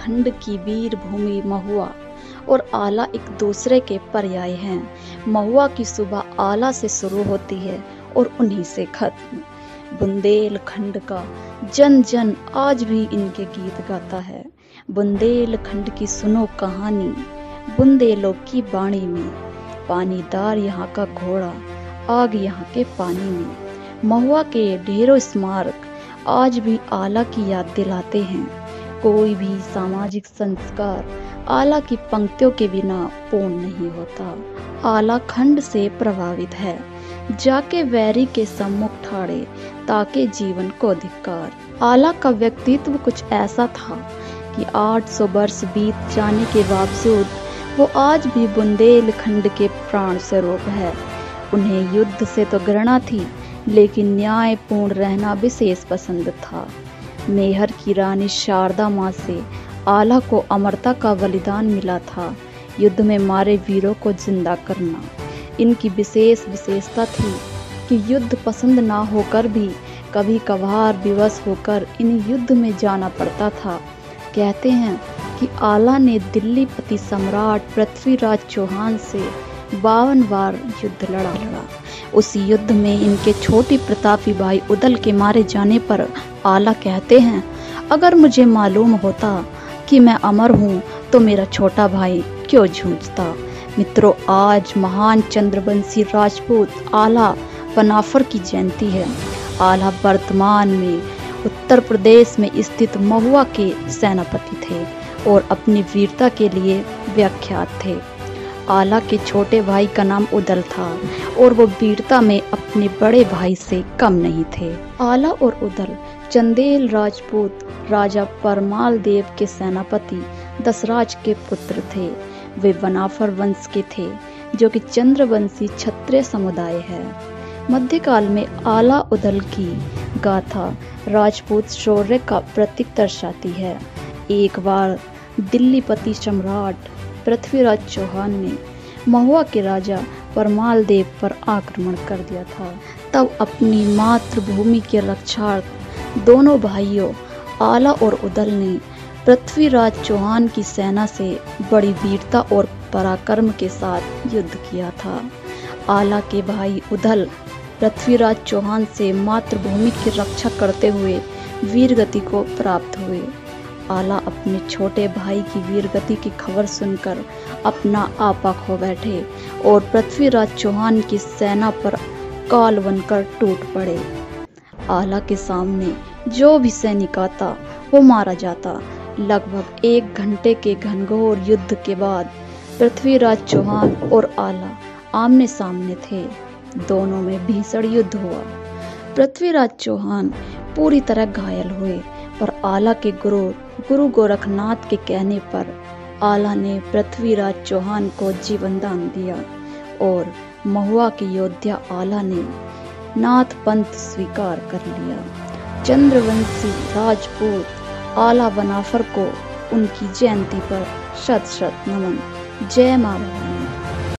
बुंदेलखंड की वीर भूमि महुआ और आला एक दूसरे के पर्याय हैं। महुआ की सुबह आला से शुरू होती है और उन्हीं से खत्म। बुंदेलखंड का जन जन आज भी इनके गीत गाता है। बुंदेलखंड की सुनो कहानी, बुंदेलों की बाणी में। पानीदार यहाँ का घोड़ा, आग यहाँ के पानी में। महुआ के ढेरों स्मारक आज भी आला की याद दिलाते हैं। कोई भी सामाजिक संस्कार आला की पंक्तियों के बिना पूर्ण नहीं होता। आला खंड से प्रभावित है, जाके वैरी के सम्मुख ठाड़े ताके जीवन को धिक्कार। आला का व्यक्तित्व कुछ ऐसा था कि 800 वर्ष बीत जाने के बावजूद वो आज भी बुंदेलखंड के प्राण स्वरूप है। उन्हें युद्ध से तो घृणा थी, लेकिन न्यायपूर्ण रहना विशेष पसंद था। मेहर की रानी शारदा माँ से आला को अमरता का बलिदान मिला था। युद्ध में मारे वीरों को जिंदा करना इनकी विशेषता थी कि युद्ध पसंद ना होकर भी कभी कभार विवश होकर इन युद्ध में जाना पड़ता था। कहते हैं कि आला ने दिल्ली पति सम्राट पृथ्वीराज चौहान से 52 बार युद्ध लड़ा। उसी युद्ध में इनके छोटी प्रतापी भाई उदल के मारे जाने पर आला कहते हैं, अगर मुझे मालूम होता कि मैं अमर हूँ तो मेरा छोटा भाई क्यों जूझता। मित्रों, आज महान चंद्रवंशी राजपूत आला बनाफर की जयंती है। आला वर्तमान में उत्तर प्रदेश में स्थित महुआ के सेनापति थे और अपनी वीरता के लिए विख्यात थे। आला के छोटे भाई का नाम उदल था और वो वीरता में अपने बड़े भाई से कम नहीं थे। आला और उदल चंदेल राजपूत राजा परमाल देव के सेनापति दशराज के पुत्र थे। वे बनाफर वंश के थे, जो कि चंद्रवंशी क्षत्रिय समुदाय है। मध्यकाल में आला उदल की गाथा राजपूत शौर्य का प्रतीक दर्शाती है। एक बार दिल्ली पति सम्राट पृथ्वीराज चौहान ने महुआ के राजा परमाल देव पर आक्रमण कर दिया था। तब अपनी मातृभूमि के रक्षार्थ दोनों भाइयों आला और उदल ने पृथ्वीराज चौहान की सेना से बड़ी वीरता और पराक्रम के साथ युद्ध किया था। आला के भाई उदल पृथ्वीराज चौहान से मातृभूमि की रक्षा करते हुए वीरगति को प्राप्त हुए। आला अपने छोटे भाई की वीरगति की खबर सुनकर अपना आपा खो बैठे और पृथ्वीराज चौहान की सेना पर काल बनकर टूट पड़े। आला के सामने जो भी सैनिक आता वो मारा जाता। लगभग 1 घंटे के घनघोर युद्ध के बाद पृथ्वीराज चौहान और आला आमने सामने थे। दोनों में भीषण युद्ध हुआ। पृथ्वीराज चौहान पूरी तरह घायल हुए, पर आला के गुरु गोरखनाथ के कहने पर आला ने पृथ्वीराज चौहान को जीवन दान दिया और महुआ के योद्धा आला ने नाथ पंथ स्वीकार कर लिया। चंद्रवंशी राजपूत आला बनाफर को उनकी जयंती पर शत शत नमन। जय मां।